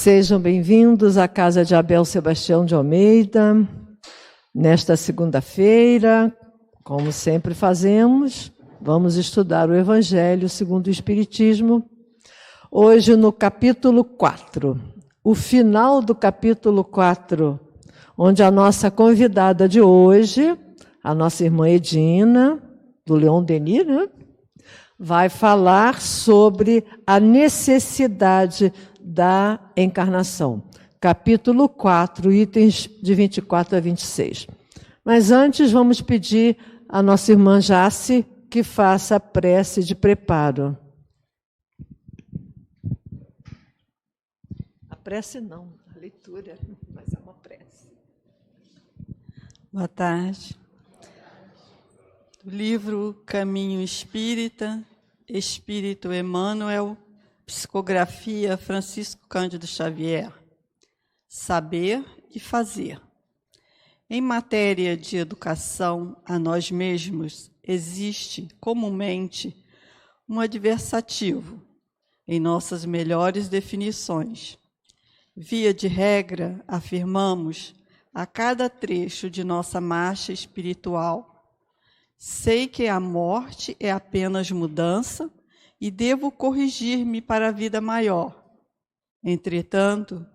Sejam bem-vindos à Casa de Abel Sebastião de Almeida. Nesta segunda-feira, como sempre fazemos, vamos estudar o Evangelho segundo o Espiritismo. Hoje no capítulo 4, o final do capítulo 4, onde a nossa convidada de hoje, a nossa irmã Edina, do Leon Denis, né, vai falar sobre a necessidade da encarnação. Capítulo 4, itens de 24 a 26. Mas antes vamos pedir à nossa irmã Jace que faça a prece de preparo. A prece não, a leitura, mas é uma prece. Boa tarde. Do livro Caminho Espírita, Espírito Emmanuel, psicografia Francisco Cândido Xavier. Saber e fazer. Em matéria de educação a nós mesmos, existe comumente um adversativo em nossas melhores definições. Via de regra, afirmamos a cada trecho de nossa marcha espiritual: sei que a morte é apenas mudança e devo corrigir-me para a vida maior. Entretanto,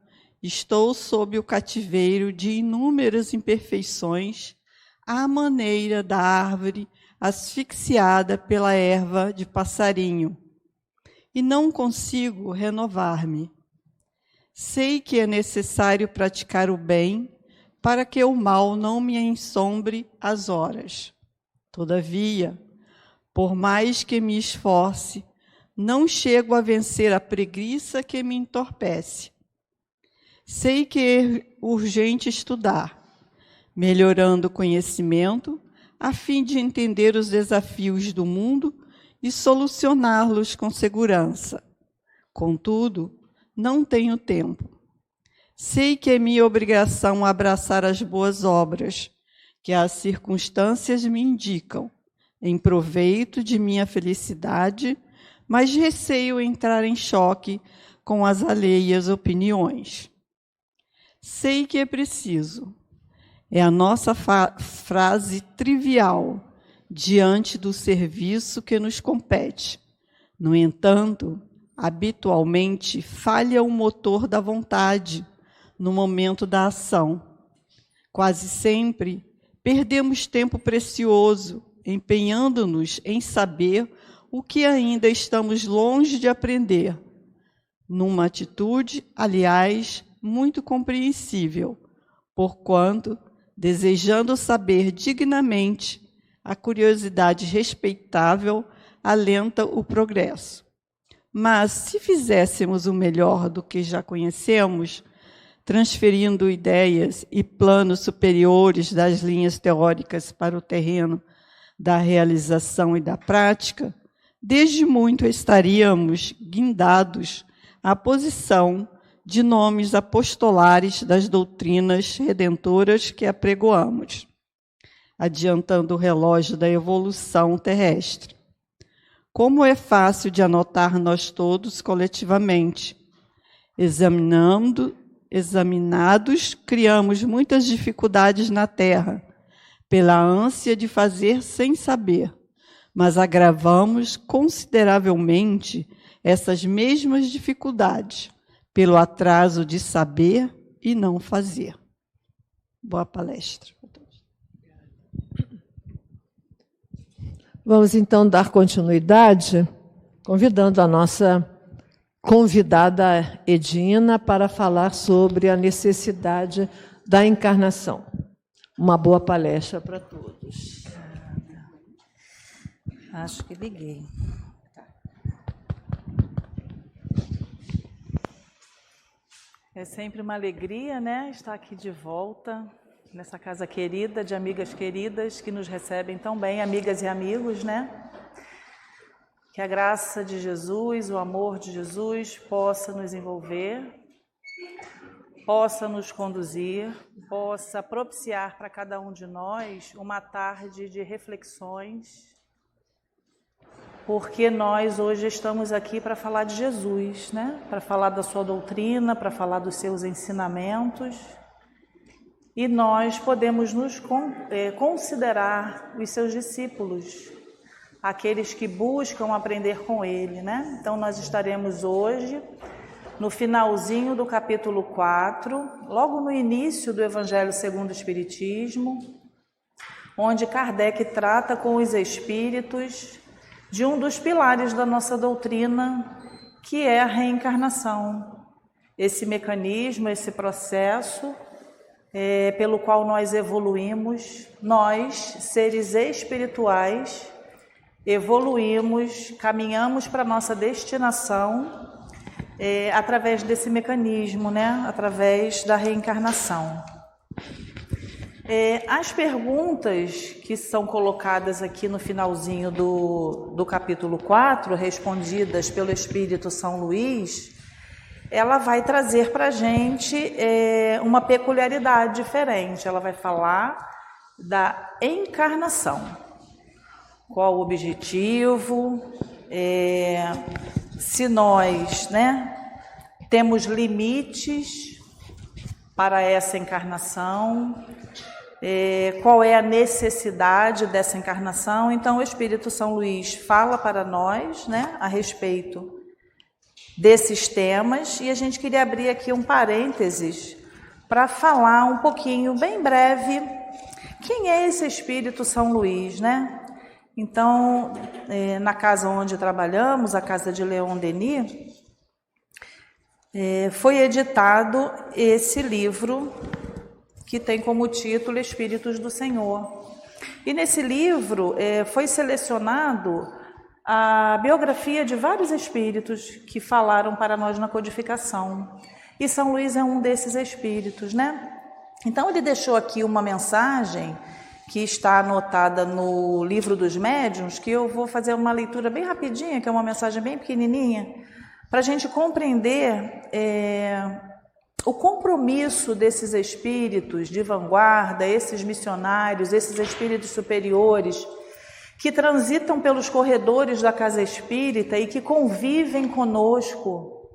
estou sob o cativeiro de inúmeras imperfeições, à maneira da árvore asfixiada pela erva de passarinho, e não consigo renovar-me. Sei que é necessário praticar o bem para que o mal não me ensombre as horas. Todavia, por mais que me esforce, não chego a vencer a preguiça que me entorpece. Sei que é urgente estudar, melhorando o conhecimento, a fim de entender os desafios do mundo e solucioná-los com segurança. Contudo, não tenho tempo. Sei que é minha obrigação abraçar as boas obras que as circunstâncias me indicam, em proveito de minha felicidade, mas receio entrar em choque com as alheias opiniões. Sei que é preciso. É a nossa frase trivial diante do serviço que nos compete. No entanto, habitualmente falha o motor da vontade no momento da ação. Quase sempre perdemos tempo precioso empenhando-nos em saber o que ainda estamos longe de aprender, numa atitude, aliás, muito compreensível, porquanto, desejando saber dignamente, a curiosidade respeitável alenta o progresso. Mas, se fizéssemos o melhor do que já conhecemos, transferindo ideias e planos superiores das linhas teóricas para o terreno da realização e da prática, desde muito estaríamos guindados à posição de nomes apostolares das doutrinas redentoras que apregoamos, adiantando o relógio da evolução terrestre. Como é fácil de anotar nós todos coletivamente. Examinados, criamos muitas dificuldades na Terra, pela ânsia de fazer sem saber, mas agravamos consideravelmente essas mesmas dificuldades, pelo atraso de saber e não fazer. Boa palestra. Vamos então dar continuidade, convidando a nossa convidada Edina para falar sobre a necessidade da encarnação. Uma boa palestra para todos. Acho que liguei. É sempre uma alegria, né, estar aqui de volta, nessa casa querida, de amigas queridas que nos recebem tão bem, amigas e amigos, né? Que a graça de Jesus, o amor de Jesus possa nos envolver, possa nos conduzir, possa propiciar para cada um de nós uma tarde de reflexões, porque nós hoje estamos aqui para falar de Jesus, né? Para falar da sua doutrina, para falar dos seus ensinamentos. E nós podemos nos considerar os seus discípulos, aqueles que buscam aprender com ele, né? Então nós estaremos hoje no finalzinho do capítulo 4, logo no início do Evangelho segundo o Espiritismo, onde Kardec trata com os espíritos de um dos pilares da nossa doutrina, que é a reencarnação. Esse mecanismo, esse processo pelo qual nós evoluímos, nós, seres espirituais, evoluímos, caminhamos para a nossa destinação através desse mecanismo, né? Através da reencarnação. As perguntas que são colocadas aqui no finalzinho do capítulo 4, respondidas pelo Espírito São Luís, ela vai trazer para a gente uma peculiaridade diferente. Ela vai falar da encarnação. Qual o objetivo, se nós, né, temos limites para essa encarnação, qual é a necessidade dessa encarnação. Então o Espírito São Luís fala para nós, né, a respeito desses temas, e a gente queria abrir aqui um parênteses para falar um pouquinho, bem breve, quem é esse Espírito São Luís, né? Então, na casa onde trabalhamos, a casa de Leon Denis, foi editado esse livro que tem como título Espíritos do Senhor. E nesse livro foi selecionado a biografia de vários espíritos que falaram para nós na codificação. E São Luís é um desses espíritos, né? Então ele deixou aqui uma mensagem que está anotada no Livro dos Médiuns, que eu vou fazer uma leitura bem rapidinha, que é uma mensagem bem pequenininha, para a gente compreender o compromisso desses espíritos de vanguarda, esses missionários, esses espíritos superiores, que transitam pelos corredores da casa espírita e que convivem conosco,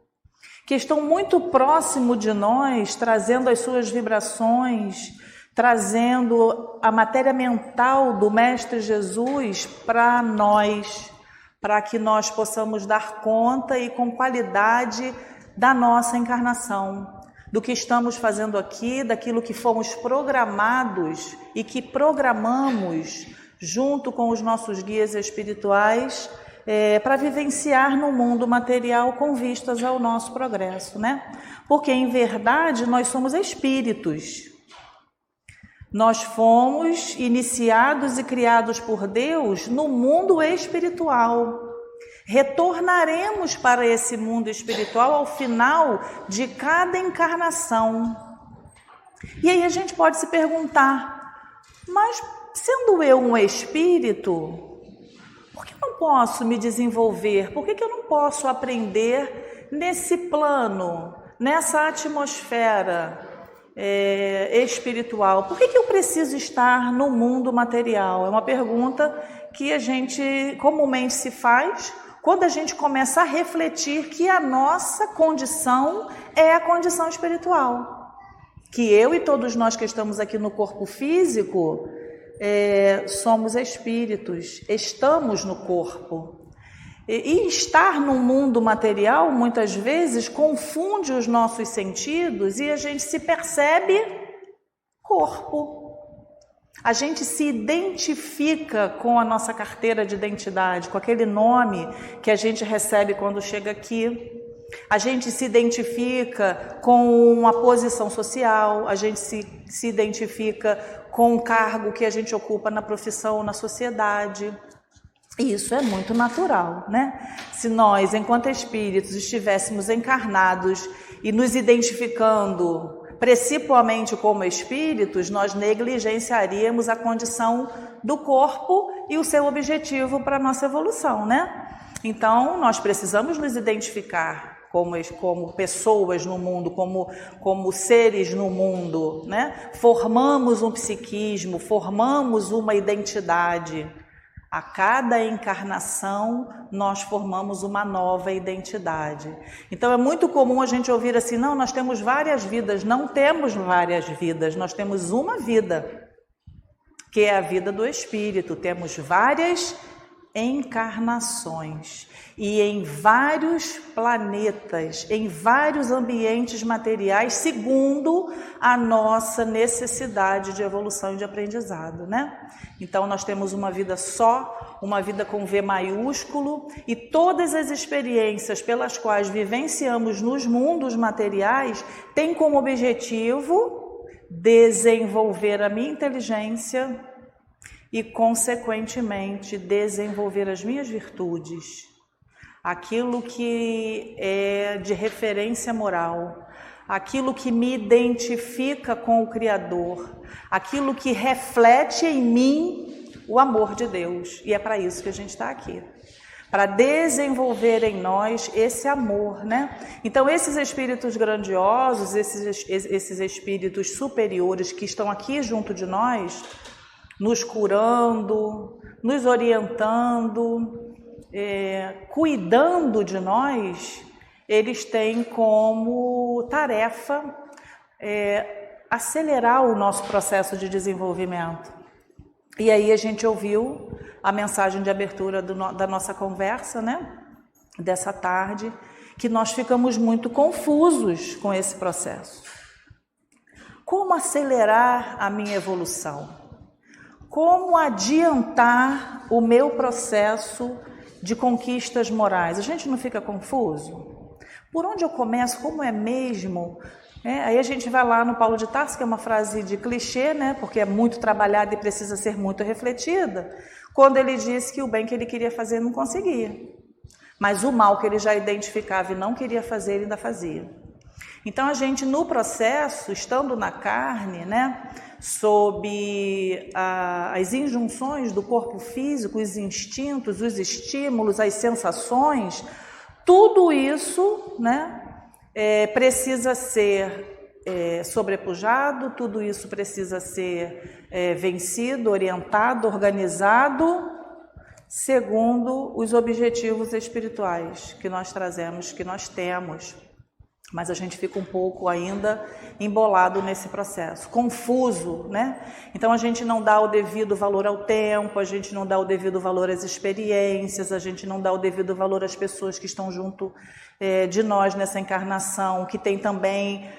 que estão muito próximo de nós, trazendo as suas vibrações, trazendo a matéria mental do Mestre Jesus para nós, para que nós possamos dar conta e com qualidade da nossa encarnação, do que estamos fazendo aqui, daquilo que fomos programados e que programamos junto com os nossos guias espirituais, para vivenciar no mundo material com vistas ao nosso progresso, né? Porque, em verdade, nós somos espíritos. Nós fomos iniciados e criados por Deus no mundo espiritual. Retornaremos para esse mundo espiritual ao final de cada encarnação. E aí a gente pode se perguntar, mas sendo eu um espírito, por que eu não posso me desenvolver? Por que eu não posso aprender nesse plano, nessa atmosfera espiritual? Por que eu preciso estar no mundo material? É uma pergunta que a gente comumente se faz quando a gente começa a refletir que a nossa condição é a condição espiritual. Que eu e todos nós que estamos aqui no corpo físico somos espíritos, estamos no corpo. E estar no mundo material, muitas vezes, confunde os nossos sentidos e a gente se percebe corpo. A gente se identifica com a nossa carteira de identidade, com aquele nome que a gente recebe quando chega aqui. A gente se identifica com uma posição social, a gente se identifica com um cargo que a gente ocupa na profissão ou na sociedade. E isso é muito natural, né? Se nós, enquanto espíritos, estivéssemos encarnados e nos identificando principalmente como espíritos, nós negligenciaríamos a condição do corpo e o seu objetivo para a nossa evolução, né? Então, nós precisamos nos identificar como pessoas no mundo, como seres no mundo, né? Formamos um psiquismo, formamos uma identidade. A cada encarnação, nós formamos uma nova identidade. Então, é muito comum a gente ouvir assim, não, nós temos várias vidas. Não temos várias vidas, nós temos uma vida, que é a vida do espírito. Temos várias encarnações e em vários planetas, em vários ambientes materiais, segundo a nossa necessidade de evolução e de aprendizado, né? Então, nós temos uma vida só, uma vida com V maiúsculo, e todas as experiências pelas quais vivenciamos nos mundos materiais têm como objetivo desenvolver a minha inteligência e, consequentemente, desenvolver as minhas virtudes. Aquilo que é de referência moral, aquilo que me identifica com o Criador, aquilo que reflete em mim o amor de Deus. E é para isso que a gente está aqui, para desenvolver em nós esse amor, né? Então, esses espíritos grandiosos, esses espíritos superiores que estão aqui junto de nós, nos curando, nos orientando, cuidando de nós, eles têm como tarefa acelerar o nosso processo de desenvolvimento. E aí a gente ouviu a mensagem de abertura da nossa conversa, né? Dessa tarde, que nós ficamos muito confusos com esse processo. Como acelerar a minha evolução? Como adiantar o meu processo de conquistas morais? A gente não fica confuso? Por onde eu começo? Como é mesmo? Aí a gente vai lá no Paulo de Tarso, que é uma frase de clichê, né? Porque é muito trabalhada e precisa ser muito refletida, quando ele disse que o bem que ele queria fazer não conseguia, mas o mal que ele já identificava e não queria fazer, ele ainda fazia. Então, a gente, no processo, estando na carne, né, sob as injunções do corpo físico, os instintos, os estímulos, as sensações, tudo isso, né, precisa ser sobrepujado, tudo isso precisa ser vencido, orientado, organizado, segundo os objetivos espirituais que nós trazemos, que nós temos. Mas a gente fica um pouco ainda embolado nesse processo, confuso, né? Então a gente não dá o devido valor ao tempo, a gente não dá o devido valor às experiências, a gente não dá o devido valor às pessoas que estão junto de nós nessa encarnação, que tem também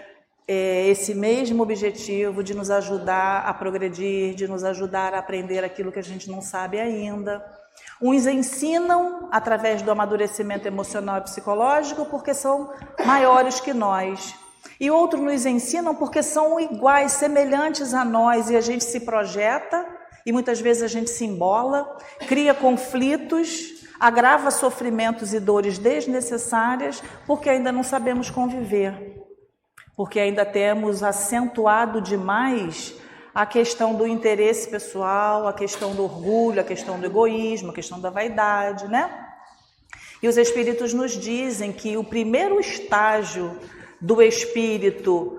esse mesmo objetivo de nos ajudar a progredir, de nos ajudar a aprender aquilo que a gente não sabe ainda. Uns ensinam através do amadurecimento emocional e psicológico porque são maiores que nós. E outros nos ensinam porque são iguais, semelhantes a nós, e a gente se projeta e muitas vezes a gente se embola, cria conflitos, agrava sofrimentos e dores desnecessárias porque ainda não sabemos conviver, porque ainda temos acentuado demais a questão do interesse pessoal, a questão do orgulho, a questão do egoísmo, a questão da vaidade, né? E os espíritos nos dizem que o primeiro estágio do espírito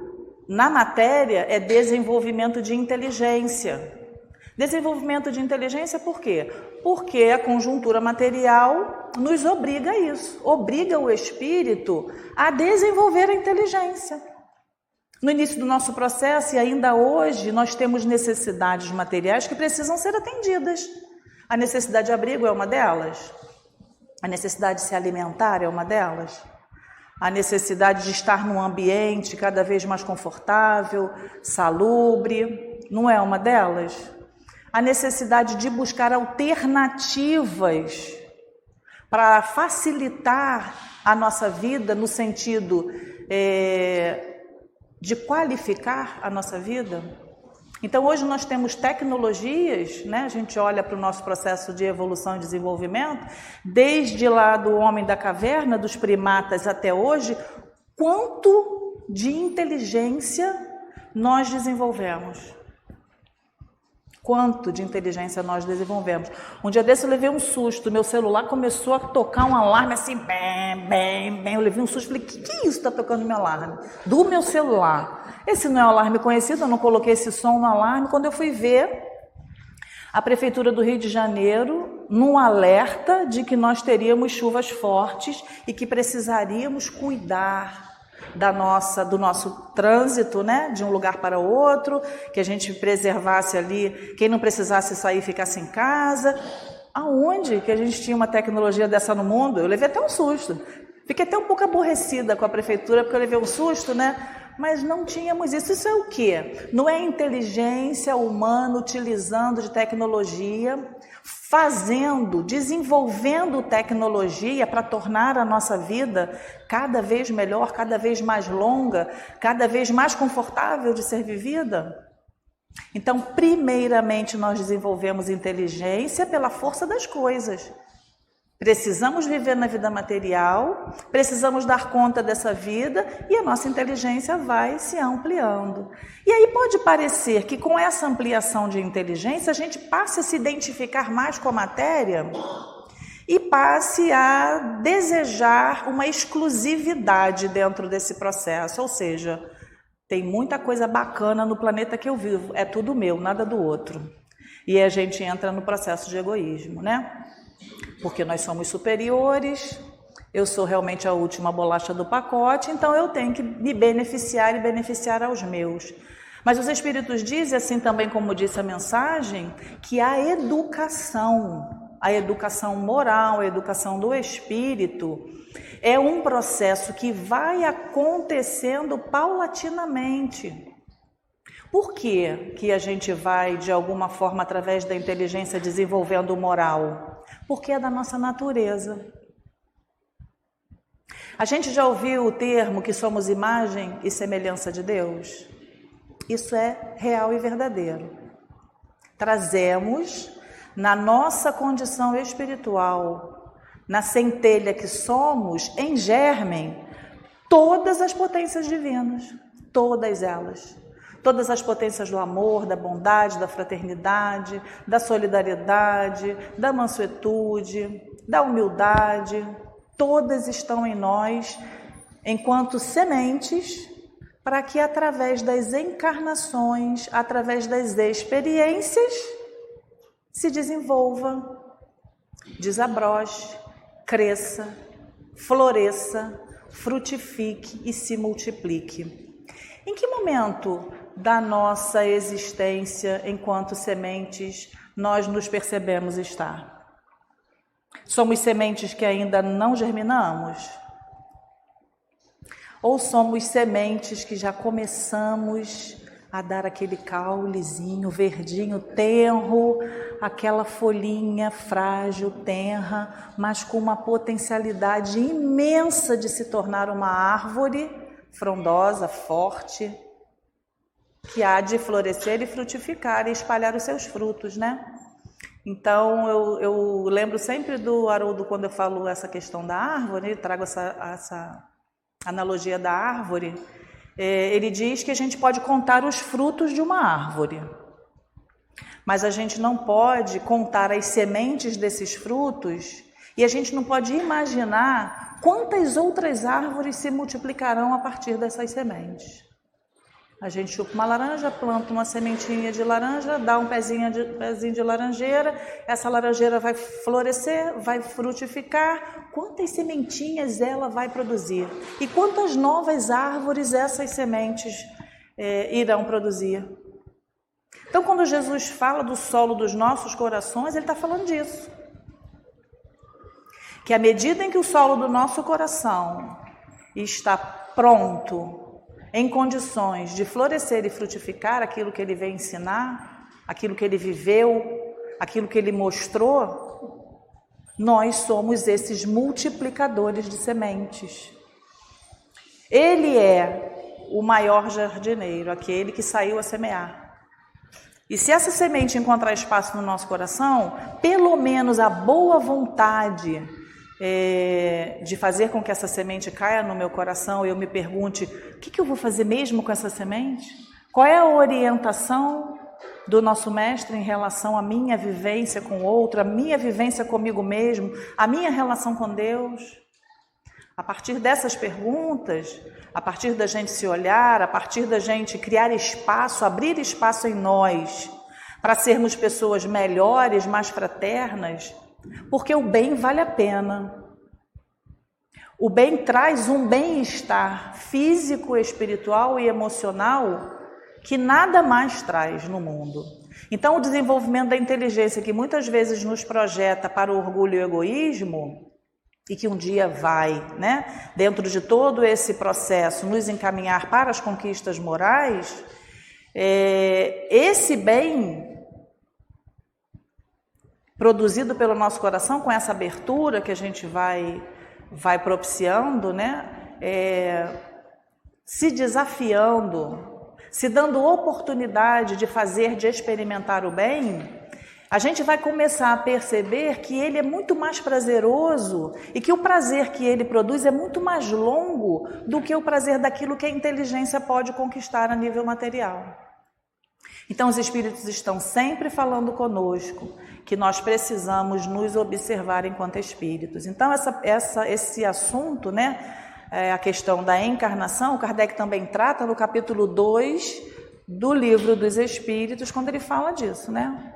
na matéria é desenvolvimento de inteligência. Desenvolvimento de inteligência por quê? Porque a conjuntura material nos obriga a isso, obriga o espírito a desenvolver a inteligência. No início do nosso processo e ainda hoje, nós temos necessidades materiais que precisam ser atendidas. A necessidade de abrigo é uma delas. A necessidade de se alimentar é uma delas. A necessidade de estar num ambiente cada vez mais confortável, salubre, não é uma delas. A necessidade de buscar alternativas para facilitar a nossa vida no sentido de qualificar a nossa vida. Então, hoje nós temos tecnologias, né? A gente olha para o nosso processo de evolução e desenvolvimento, desde lá do homem da caverna, dos primatas até hoje, quanto de inteligência nós desenvolvemos. Quanto de inteligência nós desenvolvemos. Um dia desse eu levei um susto, meu celular começou a tocar um alarme assim, bem, eu levei um susto, falei, que é isso que está tocando meu alarme? Do meu celular. Esse não é um alarme conhecido, eu não coloquei esse som no alarme. Quando eu fui ver, A Prefeitura do Rio de Janeiro, num alerta de que nós teríamos chuvas fortes e que precisaríamos cuidar do nosso trânsito, né, de um lugar para outro, que a gente preservasse ali, quem não precisasse sair ficasse em casa. Aonde que a gente tinha uma tecnologia dessa no mundo? Eu levei até um susto. Fiquei até um pouco aborrecida com a prefeitura, porque eu levei um susto, né? Mas não tínhamos isso. Isso é o quê? Não é inteligência humana utilizando de tecnologia, desenvolvendo tecnologia para tornar a nossa vida cada vez melhor, cada vez mais longa, cada vez mais confortável de ser vivida? Então, primeiramente, nós desenvolvemos inteligência pela força das coisas. Precisamos viver na vida material, precisamos dar conta dessa vida e a nossa inteligência vai se ampliando. E aí pode parecer que com essa ampliação de inteligência a gente passe a se identificar mais com a matéria e passe a desejar uma exclusividade dentro desse processo, ou seja, tem muita coisa bacana no planeta que eu vivo, é tudo meu, nada do outro. E a gente entra no processo de egoísmo, né? Porque nós somos superiores, eu sou realmente a última bolacha do pacote, então eu tenho que me beneficiar e beneficiar aos meus. Mas os Espíritos dizem, assim também como disse a mensagem, que a educação moral, a educação do espírito, é um processo que vai acontecendo paulatinamente. Por que a gente vai, de alguma forma, através da inteligência, desenvolvendo o moral? Porque é da nossa natureza. A gente já ouviu o termo que somos imagem e semelhança de Deus? Isso é real e verdadeiro. Trazemos, na nossa condição espiritual, na centelha que somos, em germen, todas as potências divinas, todas elas. Todas as potências do amor, da bondade, da fraternidade, da solidariedade, da mansuetude, da humildade, todas estão em nós enquanto sementes, para que através das encarnações, através das experiências, se desenvolva, desabroche, cresça, floresça, frutifique e se multiplique. Em que momento da nossa existência enquanto sementes nós nos percebemos estar? Somos sementes que ainda não germinamos? Ou somos sementes que já começamos a dar aquele caulezinho verdinho, tenro, aquela folhinha frágil, tenra, mas com uma potencialidade imensa de se tornar uma árvore frondosa, forte, que há de florescer e frutificar e espalhar os seus frutos, né? Então, eu lembro sempre do Haroldo quando eu falo essa questão da árvore, trago essa analogia da árvore. Ele diz que a gente pode contar os frutos de uma árvore, mas a gente não pode contar as sementes desses frutos e a gente não pode imaginar quantas outras árvores se multiplicarão a partir dessas sementes. A gente chupa uma laranja, planta uma sementinha de laranja, dá um pezinho de laranjeira, essa laranjeira vai florescer, vai frutificar. Quantas sementinhas ela vai produzir? E quantas novas árvores essas sementes irão produzir? Então, quando Jesus fala do solo dos nossos corações, ele está falando disso. Que à medida em que o solo do nosso coração está pronto, em condições de florescer e frutificar aquilo que ele veio ensinar, aquilo que ele viveu, aquilo que ele mostrou, nós somos esses multiplicadores de sementes. Ele é o maior jardineiro, aquele que saiu a semear. E se essa semente encontrar espaço no nosso coração, pelo menos a boa vontade de fazer com que essa semente caia no meu coração e eu me pergunte, o que eu vou fazer mesmo com essa semente? Qual é a orientação do nosso mestre em relação à minha vivência com o outro, a minha vivência comigo mesmo, a minha relação com Deus? A partir dessas perguntas, a partir da gente se olhar, a partir da gente criar espaço, abrir espaço em nós, para sermos pessoas melhores, mais fraternas, porque o bem vale a pena. O bem traz um bem-estar físico, espiritual e emocional que nada mais traz no mundo. Então, o desenvolvimento da inteligência, que muitas vezes nos projeta para o orgulho e o egoísmo, e que um dia vai, né, dentro de todo esse processo, nos encaminhar para as conquistas morais, esse bem produzido pelo nosso coração, com essa abertura que a gente vai propiciando, né, se desafiando, se dando oportunidade de fazer, de experimentar o bem, a gente vai começar a perceber que ele é muito mais prazeroso e que o prazer que ele produz é muito mais longo do que o prazer daquilo que a inteligência pode conquistar a nível material. Então, os espíritos estão sempre falando conosco que nós precisamos nos observar enquanto espíritos. Então, esse assunto, né, a questão da encarnação, o Kardec também trata no capítulo 2 do Livro dos Espíritos, quando ele fala disso, né?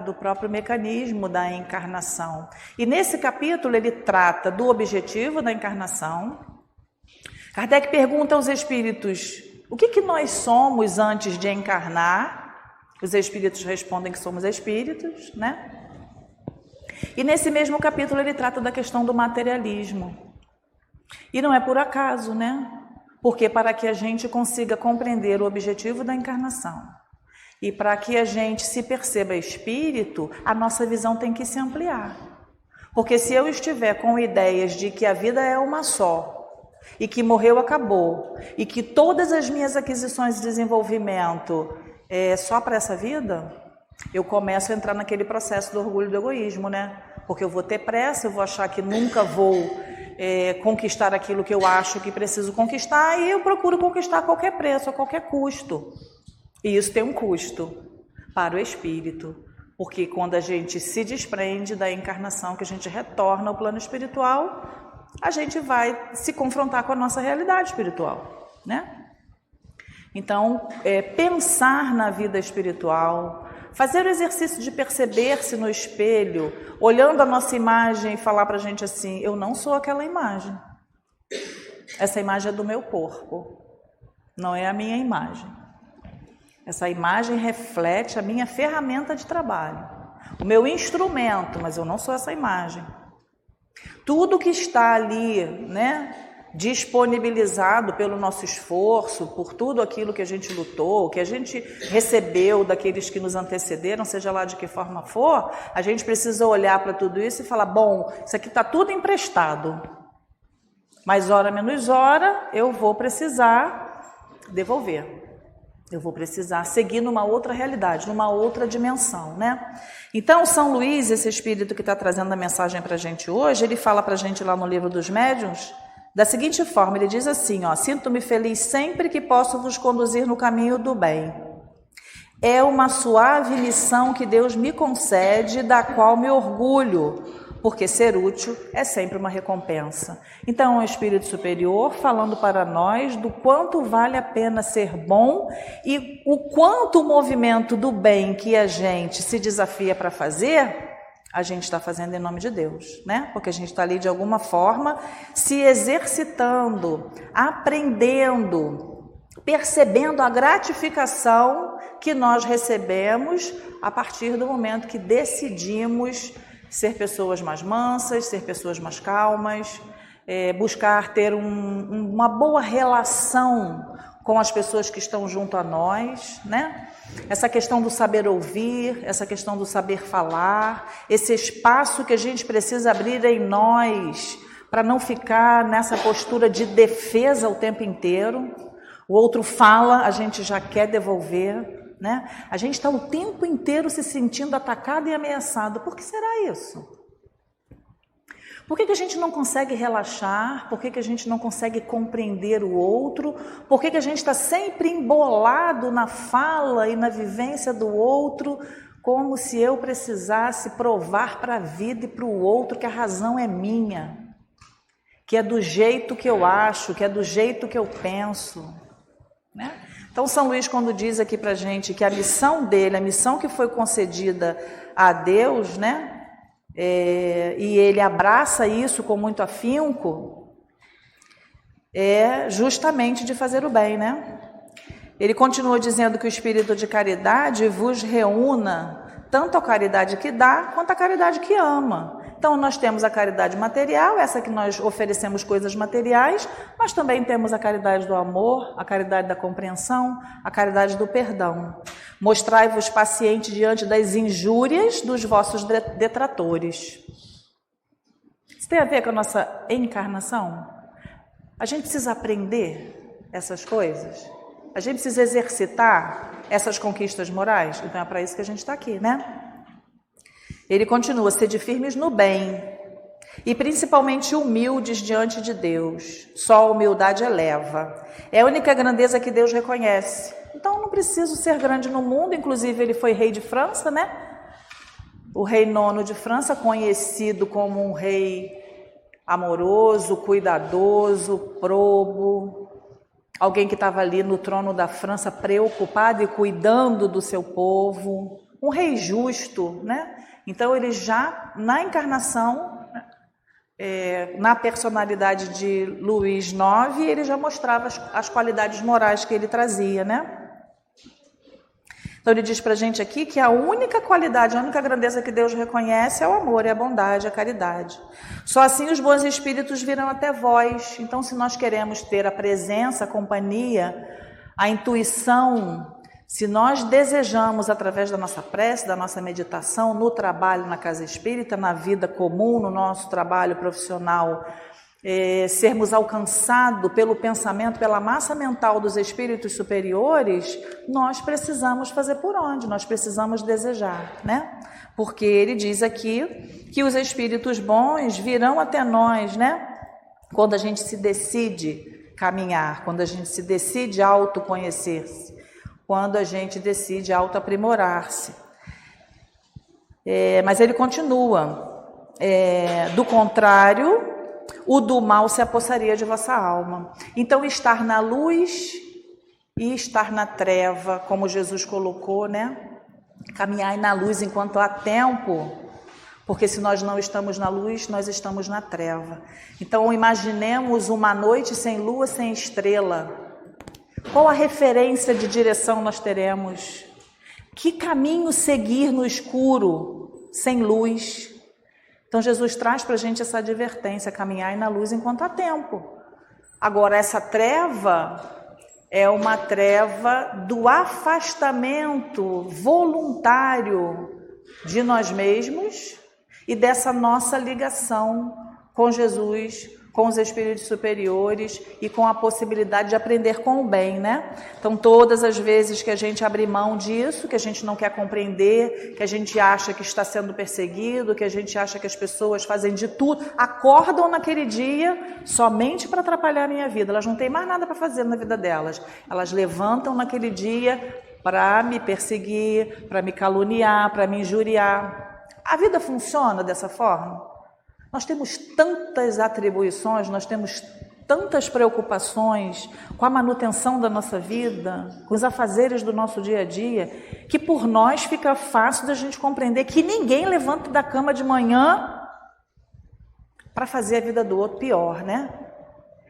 Do próprio mecanismo da encarnação. E nesse capítulo ele trata do objetivo da encarnação. Kardec pergunta aos espíritos: o que nós somos antes de encarnar? Os espíritos respondem que somos espíritos, né? E nesse mesmo capítulo ele trata da questão do materialismo. E não é por acaso, né? Porque para que a gente consiga compreender o objetivo da encarnação e para que a gente se perceba espírito, a nossa visão tem que se ampliar. Porque se eu estiver com ideias de que a vida é uma só, e que morreu, acabou, e que todas as minhas aquisições de desenvolvimento é só para essa vida, eu começo a entrar naquele processo do orgulho e do egoísmo, né? Porque eu vou ter pressa, eu vou achar que nunca vou conquistar aquilo que eu acho que preciso conquistar, e eu procuro conquistar a qualquer preço, a qualquer custo. E isso tem um custo para o espírito, porque quando a gente se desprende da encarnação, que a gente retorna ao plano espiritual, a gente vai se confrontar com a nossa realidade espiritual, né? Então, pensar na vida espiritual, fazer o exercício de perceber-se no espelho, olhando a nossa imagem e falar para a gente assim: eu não sou aquela imagem. Essa imagem é do meu corpo, não é a minha imagem. Essa imagem reflete a minha ferramenta de trabalho, o meu instrumento, mas eu não sou essa imagem. Tudo que está ali, né, disponibilizado pelo nosso esforço, por tudo aquilo que a gente lutou, que a gente recebeu daqueles que nos antecederam, seja lá de que forma for, a gente precisa olhar para tudo isso e falar: bom, isso aqui está tudo emprestado, mas hora menos hora eu vou precisar devolver. Eu vou precisar seguir numa outra realidade, numa outra dimensão, né? Então, São Luís, esse espírito que está trazendo a mensagem para a gente hoje, ele fala para a gente lá no Livro dos Médiuns da seguinte forma, ele diz assim, ó: sinto-me feliz sempre que posso vos conduzir no caminho do bem. É uma suave missão que Deus me concede, da qual me orgulho, porque ser útil é sempre uma recompensa. Então, é um espírito superior falando para nós do quanto vale a pena ser bom e o quanto o movimento do bem que a gente se desafia para fazer, a gente está fazendo em nome de Deus, né? Porque a gente está ali de alguma forma se exercitando, aprendendo, percebendo a gratificação que nós recebemos a partir do momento que decidimos ser pessoas mais mansas, ser pessoas mais calmas, buscar ter uma boa relação com as pessoas que estão junto a nós, né? Essa questão do saber ouvir, essa questão do saber falar, esse espaço que a gente precisa abrir em nós para não ficar nessa postura de defesa o tempo inteiro. O outro fala, a gente já quer devolver, né? A gente está o tempo inteiro se sentindo atacado e ameaçado. Por que será isso? Por que a gente não consegue relaxar? Por que a gente não consegue compreender o outro? Por que a gente está sempre embolado na fala e na vivência do outro, como se eu precisasse provar para a vida e para o outro que a razão é minha, que é do jeito que eu acho, que é do jeito que eu penso? né? Então, São Luís, quando diz aqui para a gente que a missão dele, a missão que foi concedida a Deus, né? E ele abraça isso com muito afinco, é justamente de fazer o bem, né? Ele continua dizendo que o espírito de caridade vos reúna tanto a caridade que dá, quanto a caridade que ama. Então, nós temos a caridade material, essa que nós oferecemos coisas materiais, mas também temos a caridade do amor, a caridade da compreensão, a caridade do perdão. Mostrai-vos paciente diante das injúrias dos vossos detratores. Isso tem a ver com a nossa encarnação? A gente precisa aprender essas coisas? A gente precisa exercitar essas conquistas morais? Então é para isso que a gente está aqui, né? Ele continua, sede firmes no bem e principalmente humildes diante de Deus. Só a humildade eleva. É a única grandeza que Deus reconhece. Então não preciso ser grande no mundo, inclusive ele foi rei de França, né? O rei Nono de França, conhecido como um rei amoroso, cuidadoso, probo. Alguém que estava ali no trono da França preocupado e cuidando do seu povo. Um rei justo, né? Então ele já, na encarnação, na personalidade de Luís IX, ele já mostrava as qualidades morais que ele trazia, né? Então ele diz para a gente aqui que a única qualidade, a única grandeza que Deus reconhece é o amor, é a bondade, a caridade. Só assim os bons espíritos virão até vós. Então, se nós queremos ter a presença, a companhia, a intuição, se nós desejamos, através da nossa prece, da nossa meditação, no trabalho na casa espírita, na vida comum, no nosso trabalho profissional, sermos alcançados pelo pensamento, pela massa mental dos espíritos superiores, nós precisamos fazer por onde? Nós precisamos desejar, né? Porque ele diz aqui que os espíritos bons virão até nós, né? Quando a gente se decide caminhar, quando a gente se decide autoconhecer-se, quando a gente decide autoaprimorar-se. Mas ele continua, do contrário, o do mal se apossaria de vossa alma. Então, estar na luz e estar na treva, como Jesus colocou, né? Caminhar na luz enquanto há tempo, porque se nós não estamos na luz, nós estamos na treva. Então, imaginemos uma noite sem lua, sem estrela. Qual a referência de direção nós teremos? Que caminho seguir no escuro, sem luz? Então Jesus traz para a gente essa advertência, caminhar na luz enquanto há tempo. Agora, essa treva é uma treva do afastamento voluntário de nós mesmos e dessa nossa ligação com Jesus, com os espíritos superiores e com a possibilidade de aprender com o bem, né? Então, todas as vezes que a gente abre mão disso, que a gente não quer compreender, que a gente acha que está sendo perseguido, que a gente acha que as pessoas fazem de tudo, acordam naquele dia somente para atrapalhar a minha vida. Elas não têm mais nada para fazer na vida delas. Elas levantam naquele dia para me perseguir, para me caluniar, para me injuriar. A vida funciona dessa forma? Nós temos tantas atribuições, nós temos tantas preocupações com a manutenção da nossa vida, com os afazeres do nosso dia a dia, que por nós fica fácil da gente compreender que ninguém levanta da cama de manhã para fazer a vida do outro pior, né?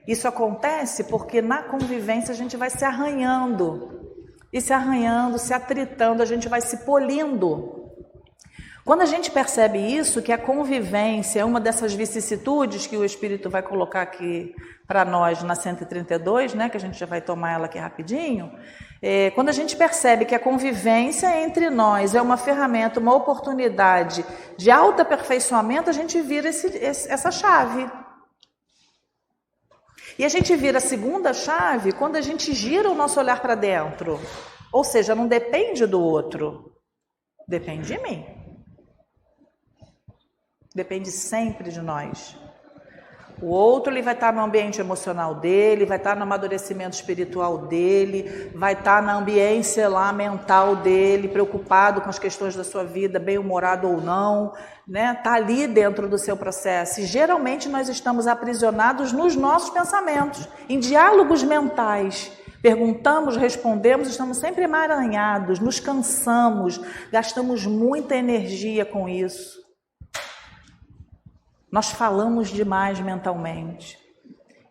Isso acontece porque na convivência a gente vai se arranhando, e se arranhando, se atritando, a gente vai se polindo. Quando a gente percebe isso, que a convivência é uma dessas vicissitudes que o Espírito vai colocar aqui para nós na 132, né, que a gente já vai tomar ela aqui rapidinho, quando a gente percebe que a convivência entre nós é uma ferramenta, uma oportunidade de autoaperfeiçoamento, a gente vira essa chave. E a gente vira a segunda chave quando a gente gira o nosso olhar para dentro. Ou seja, não depende do outro, depende de mim. Depende sempre de nós. O outro ele vai estar no ambiente emocional dele, vai estar no amadurecimento espiritual dele, vai estar na ambiência lá mental dele, preocupado com as questões da sua vida, bem-humorado ou não, né? Está ali dentro do seu processo. E geralmente nós estamos aprisionados nos nossos pensamentos, em diálogos mentais, Perguntamos, respondemos, estamos sempre emaranhados, nos cansamos, gastamos muita energia com isso. Nós falamos demais mentalmente.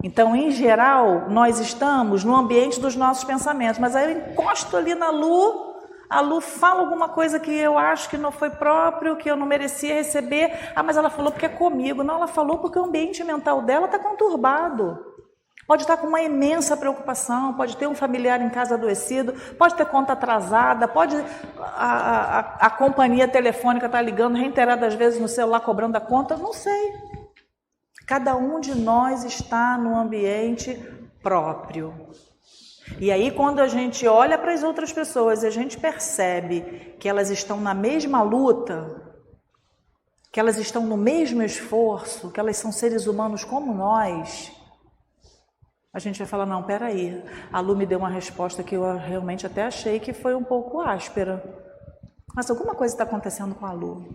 Então, em geral, nós estamos no ambiente dos nossos pensamentos, mas aí eu encosto ali na Lu, a Lu fala alguma coisa que eu acho que não foi próprio, que eu não merecia receber. Ah, mas ela falou porque é comigo. Não, ela falou porque o ambiente mental dela está conturbado. Pode estar com uma imensa preocupação, pode ter um familiar em casa adoecido, pode ter conta atrasada, pode a companhia telefônica estar ligando reiteradas vezes no celular cobrando a conta, não sei. Cada um de nós está no ambiente próprio. E aí, quando a gente olha para as outras pessoas e a gente percebe que elas estão na mesma luta, que elas estão no mesmo esforço, que elas são seres humanos como nós, a gente vai falar, não, peraí, a Lu me deu uma resposta que eu realmente até achei que foi um pouco áspera. Mas alguma coisa está acontecendo com a Lu.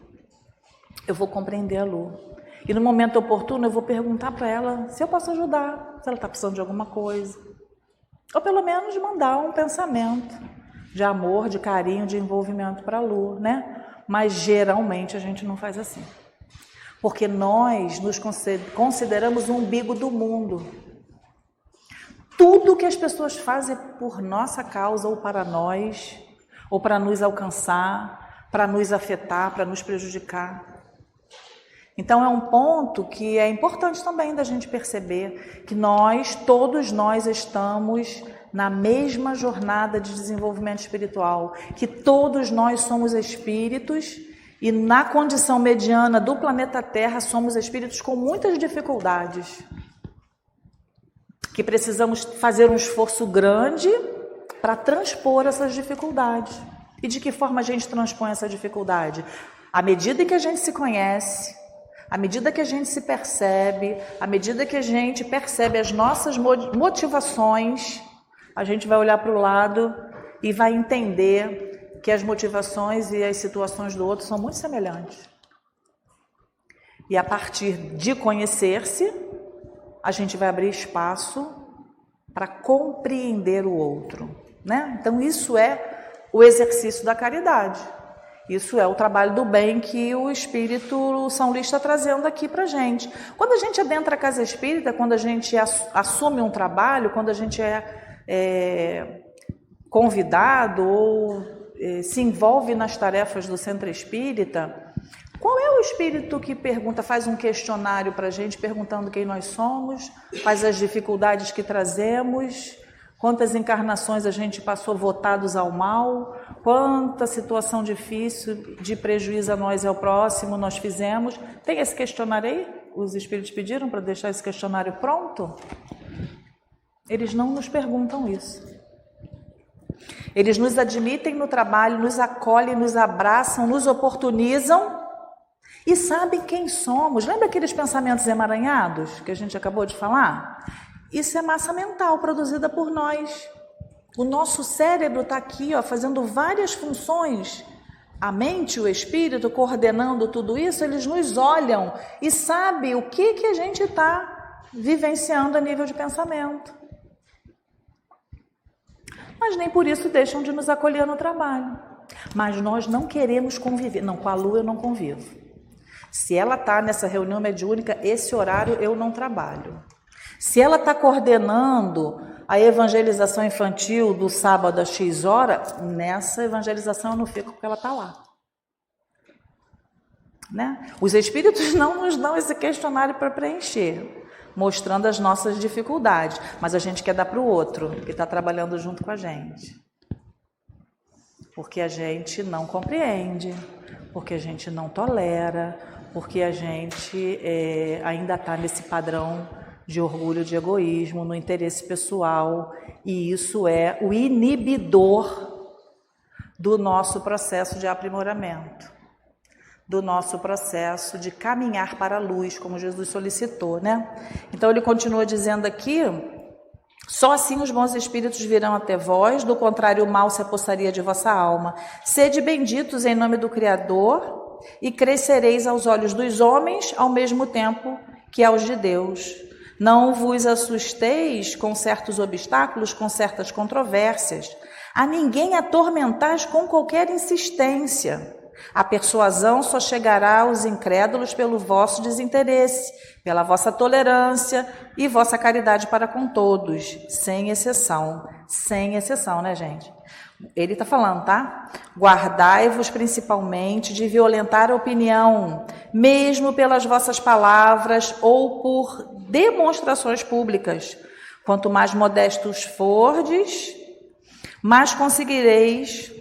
Eu vou compreender a Lu. E no momento oportuno eu vou perguntar para ela se eu posso ajudar, se ela está precisando de alguma coisa. Ou pelo menos mandar um pensamento de amor, de carinho, de envolvimento para a Lu, né? Mas geralmente a gente não faz assim. Porque nós nos consideramos o umbigo do mundo. Tudo que as pessoas fazem por nossa causa ou para nós, ou para nos alcançar, para nos afetar, para nos prejudicar. Então é um ponto que é importante também da gente perceber que todos nós estamos na mesma jornada de desenvolvimento espiritual, que todos nós somos espíritos e na condição mediana do planeta Terra somos espíritos com muitas dificuldades, que precisamos fazer um esforço grande para transpor essas dificuldades. E de que forma a gente transpõe essa dificuldade? À medida que a gente se conhece, à medida que a gente se percebe, à medida que a gente percebe as nossas motivações, a gente vai olhar para o lado e vai entender que as motivações e as situações do outro são muito semelhantes. E a partir de conhecer-se, a gente vai abrir espaço para compreender o outro, né? Então isso é o exercício da caridade. Isso é o trabalho do bem que o Espírito São Luís está trazendo aqui para a gente. Quando a gente adentra a casa espírita, quando a gente assume um trabalho, quando a gente é convidado ou se envolve nas tarefas do centro espírita, qual é o espírito que pergunta, faz um questionário para a gente, perguntando quem nós somos, quais as dificuldades que trazemos, quantas encarnações a gente passou votados ao mal, quanta situação difícil de prejuízo a nós e ao próximo nós fizemos. Tem esse questionário aí? Os espíritos pediram para deixar esse questionário pronto? Eles não nos perguntam isso. Eles nos admitem no trabalho, nos acolhem, nos abraçam, nos oportunizam e sabem quem somos. Lembra aqueles pensamentos emaranhados que a gente acabou de falar? Isso é massa mental produzida por nós. O nosso cérebro está aqui, fazendo várias funções. A mente, o espírito, coordenando tudo isso, eles nos olham e sabem o que a gente está vivenciando a nível de pensamento. Mas nem por isso deixam de nos acolher no trabalho. Mas nós não queremos conviver. Não, com a Lu eu não convivo. Se ela está nessa reunião mediúnica, esse horário eu não trabalho. Se ela está coordenando a evangelização infantil do sábado às X horas, nessa evangelização eu não fico porque ela está lá. Né? Os espíritos não nos dão esse questionário para preencher, mostrando as nossas dificuldades, mas a gente quer dar para o outro, que está trabalhando junto com a gente. Porque a gente não compreende, porque a gente não tolera, porque a gente ainda está nesse padrão de orgulho, de egoísmo, no interesse pessoal, e isso é o inibidor do nosso processo de aprimoramento, do nosso processo de caminhar para a luz, como Jesus solicitou, né? Então ele continua dizendo aqui, só assim os bons espíritos virão até vós, do contrário o mal se apossaria de vossa alma. Sede benditos em nome do Criador, e crescereis aos olhos dos homens, ao mesmo tempo que aos de Deus. Não vos assusteis com certos obstáculos, com certas controvérsias. A ninguém atormentais com qualquer insistência. A persuasão só chegará aos incrédulos pelo vosso desinteresse, pela vossa tolerância e vossa caridade para com todos, sem exceção. Sem exceção, né, gente? Ele está falando, tá? Guardai-vos principalmente de violentar a opinião, mesmo pelas vossas palavras ou por demonstrações públicas. Quanto mais modestos fordes, mais conseguireis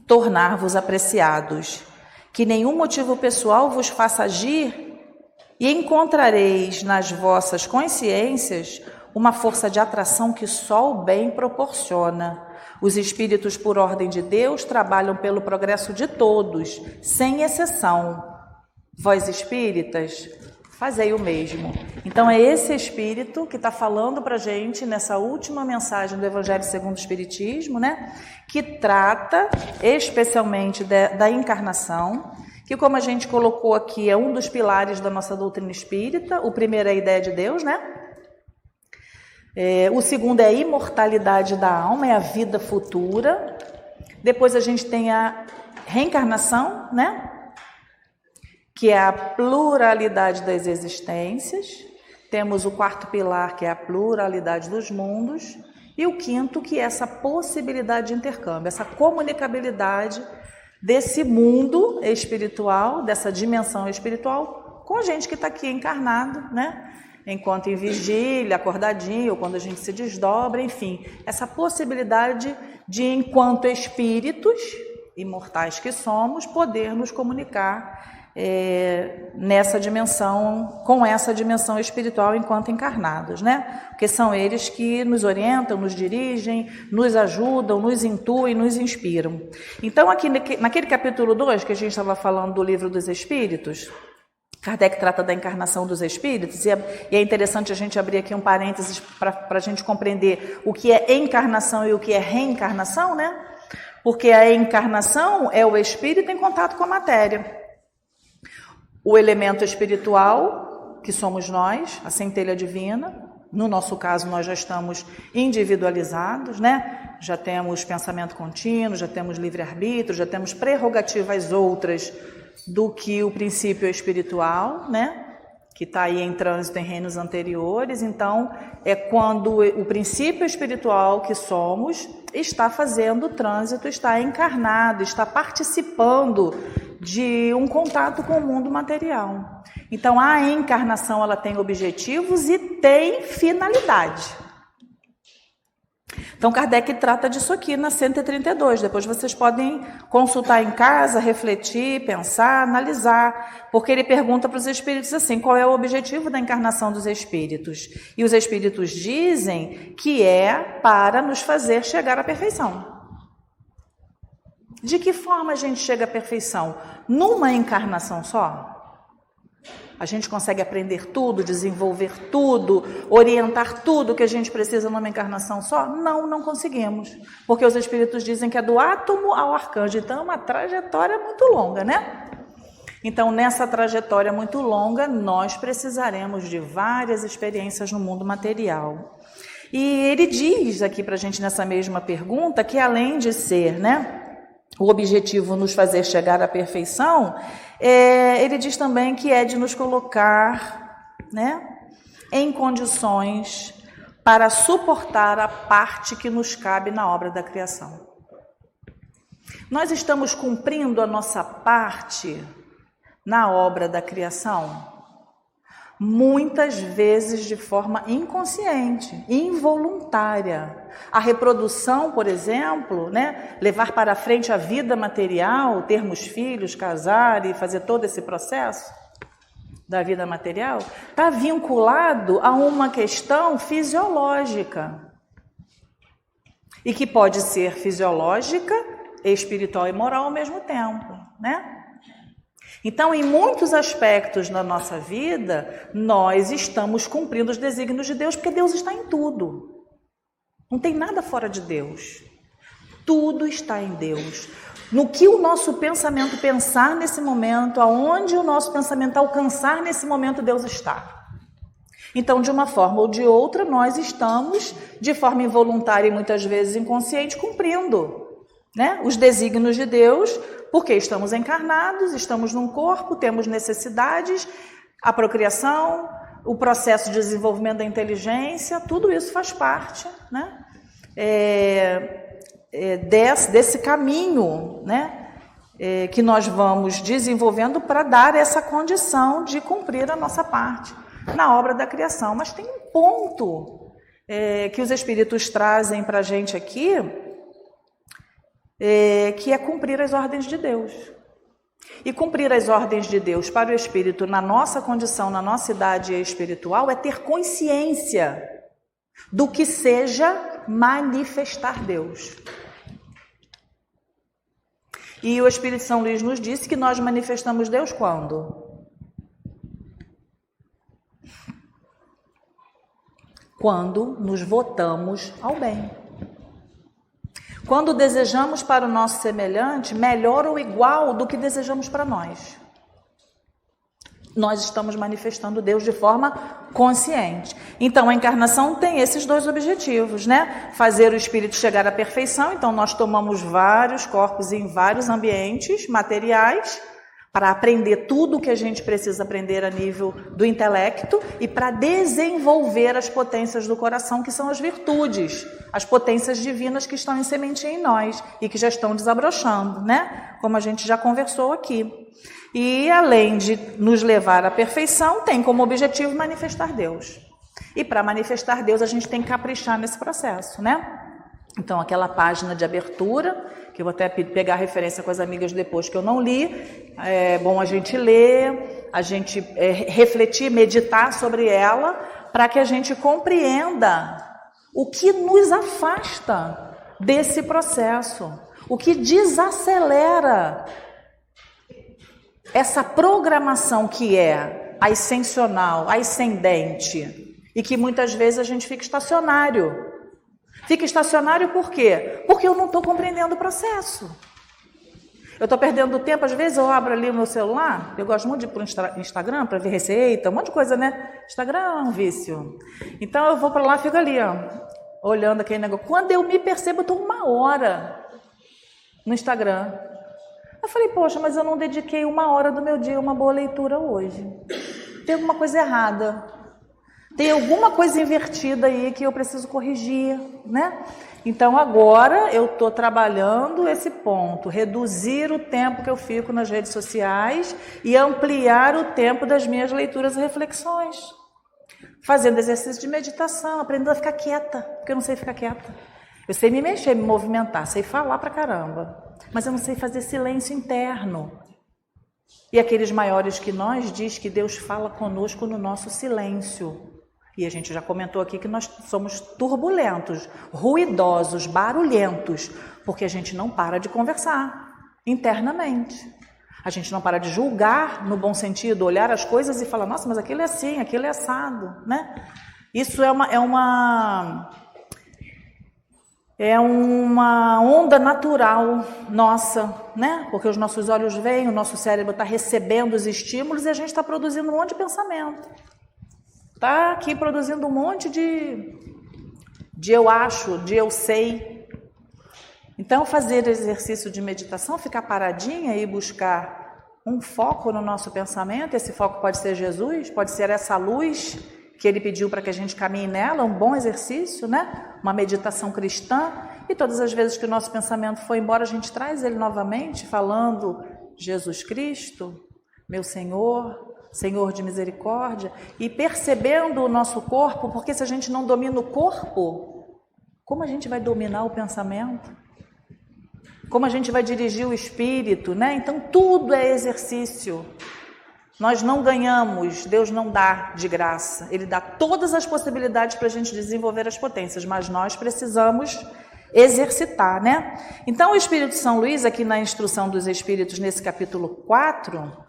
tornar-vos apreciados. Que nenhum motivo pessoal vos faça agir e encontrareis nas vossas consciências uma força de atração que só o bem proporciona. Os espíritos, por ordem de Deus, trabalham pelo progresso de todos, sem exceção. Vós espíritas, fazei o mesmo. Então é esse espírito que está falando para a gente nessa última mensagem do Evangelho segundo o Espiritismo, né? Que trata especialmente da encarnação, que, como a gente colocou aqui, é um dos pilares da nossa doutrina espírita. O primeiro é a ideia de Deus, né? O segundo é a imortalidade da alma, é a vida futura. Depois a gente tem a reencarnação, né? Que é a pluralidade das existências. Temos o quarto pilar, que é a pluralidade dos mundos. E o quinto, que é essa possibilidade de intercâmbio, essa comunicabilidade desse mundo espiritual, dessa dimensão espiritual, com a gente que está aqui encarnado, né? Enquanto em vigília, acordadinho, ou quando a gente se desdobra, enfim. Essa possibilidade de, enquanto espíritos imortais que somos, poder nos comunicar nessa dimensão, com essa dimensão espiritual enquanto encarnados, né? Porque são eles que nos orientam, nos dirigem, nos ajudam, nos intuem, nos inspiram. Então, aqui naquele capítulo 2, que a gente estava falando do Livro dos Espíritos, Kardec trata da encarnação dos espíritos, e é interessante a gente abrir aqui um parênteses para a gente compreender o que é encarnação e o que é reencarnação, né? Porque a encarnação é o espírito em contato com a matéria. O elemento espiritual, que somos nós, a centelha divina, no nosso caso nós já estamos individualizados, né? Já temos pensamento contínuo, já temos livre-arbítrio, já temos prerrogativas outras do que o princípio espiritual, né? Que está aí em trânsito em reinos anteriores. Então, é quando o princípio espiritual que somos está fazendo o trânsito, está encarnado, está participando de um contato com o mundo material. Então, a encarnação ela tem objetivos e tem finalidade. Então, Kardec trata disso aqui na 132. Depois vocês podem consultar em casa, refletir, pensar, analisar, porque ele pergunta para os espíritos assim, qual é o objetivo da encarnação dos espíritos? E os espíritos dizem que é para nos fazer chegar à perfeição. De que forma a gente chega à perfeição? Numa encarnação só? A gente consegue aprender tudo, desenvolver tudo, orientar tudo que a gente precisa numa encarnação só? Não, não conseguimos. Porque os espíritos dizem que é do átomo ao arcanjo. Então, é uma trajetória muito longa, né? Então, nessa trajetória muito longa, nós precisaremos de várias experiências no mundo material. E ele diz aqui para a gente nessa mesma pergunta que além de ser, né, o objetivo nos fazer chegar à perfeição, ele diz também que é de nos colocar, né, em condições para suportar a parte que nos cabe na obra da criação. Nós estamos cumprindo a nossa parte na obra da criação? Muitas vezes de forma inconsciente, involuntária. A reprodução, por exemplo, né, levar para frente a vida material, termos filhos, casar e fazer todo esse processo da vida material, está vinculado a uma questão fisiológica. E que pode ser fisiológica, espiritual e moral ao mesmo tempo, né? Então, em muitos aspectos da nossa vida, nós estamos cumprindo os desígnios de Deus, porque Deus está em tudo. Não tem nada fora de Deus. Tudo está em Deus. No que o nosso pensamento pensar nesse momento, aonde o nosso pensamento alcançar nesse momento, Deus está. Então, de uma forma ou de outra, nós estamos, de forma involuntária e muitas vezes inconsciente, cumprindo, né, os desígnios de Deus, porque estamos encarnados, estamos num corpo, temos necessidades, a procriação, o processo de desenvolvimento da inteligência, tudo isso faz parte, né, desse caminho, né, que nós vamos desenvolvendo para dar essa condição de cumprir a nossa parte na obra da criação. Mas tem um ponto que os Espíritos trazem para a gente aqui, que é cumprir as ordens de Deus. E cumprir as ordens de Deus para o Espírito, na nossa condição, na nossa idade espiritual, é ter consciência do que seja manifestar Deus. E o Espírito São Luís nos disse que nós manifestamos Deus quando? Quando nos votamos ao bem. Quando desejamos para o nosso semelhante melhor ou igual do que desejamos para nós. Nós estamos manifestando Deus de forma consciente. Então, a encarnação tem esses dois objetivos, né? Fazer o espírito chegar à perfeição. Então, nós tomamos vários corpos em vários ambientes materiais para aprender tudo o que a gente precisa aprender a nível do intelecto e para desenvolver as potências do coração, que são as virtudes, as potências divinas que estão em sementinha em nós e que já estão desabrochando, né? Como a gente já conversou aqui. E além de nos levar à perfeição, tem como objetivo manifestar Deus. E para manifestar Deus, a gente tem que caprichar nesse processo, né? Então, aquela página de abertura, que eu vou até pegar referência com as amigas depois que eu não li, é bom a gente ler, a gente refletir, meditar sobre ela, para que a gente compreenda o que nos afasta desse processo, o que desacelera essa programação que é ascensional, ascendente, e que muitas vezes a gente fica estacionário. Fica estacionário por quê? Porque eu não estou compreendendo o processo. Eu estou perdendo tempo, às vezes eu abro ali o meu celular, eu gosto muito de ir para o Instagram para ver receita, um monte de coisa, né? Instagram é um vício. Então eu vou para lá e fico ali, ó, olhando aquele negócio. Quando eu me percebo, eu estou 1 hora no Instagram. Eu falei, poxa, mas eu não dediquei 1 hora do meu dia a uma boa leitura hoje. Tem alguma coisa errada. Tem alguma coisa invertida aí que eu preciso corrigir, né? Então agora eu estou trabalhando esse ponto, reduzir o tempo que eu fico nas redes sociais e ampliar o tempo das minhas leituras e reflexões. Fazendo exercício de meditação, aprendendo a ficar quieta, porque eu não sei ficar quieta. Eu sei me mexer, me movimentar, sei falar pra caramba, mas eu não sei fazer silêncio interno. E aqueles maiores que nós diz que Deus fala conosco no nosso silêncio. E a gente já comentou aqui que nós somos turbulentos, ruidosos, barulhentos, porque a gente não para de conversar internamente. A gente não para de julgar, no bom sentido, olhar as coisas e falar, nossa, mas aquilo é assim, aquilo é assado, né? Isso é uma onda natural nossa, né? Porque os nossos olhos veem, o nosso cérebro está recebendo os estímulos e a gente está produzindo um monte de pensamento. Está aqui produzindo um monte de eu acho, de eu sei. Então, fazer exercício de meditação, ficar paradinha e buscar um foco no nosso pensamento. Esse foco pode ser Jesus, pode ser essa luz que ele pediu para que a gente caminhe nela, um bom exercício, né? Uma meditação cristã. E todas as vezes que o nosso pensamento foi embora, a gente traz ele novamente, falando Jesus Cristo, meu Senhor, Senhor de misericórdia, e percebendo o nosso corpo, porque se a gente não domina o corpo, como a gente vai dominar o pensamento? Como a gente vai dirigir o espírito, né? Então tudo é exercício. Nós não ganhamos, Deus não dá de graça. Ele dá todas as possibilidades para a gente desenvolver as potências, mas nós precisamos exercitar, né? Então o Espírito São Luís, aqui na Instrução dos Espíritos, nesse capítulo 4,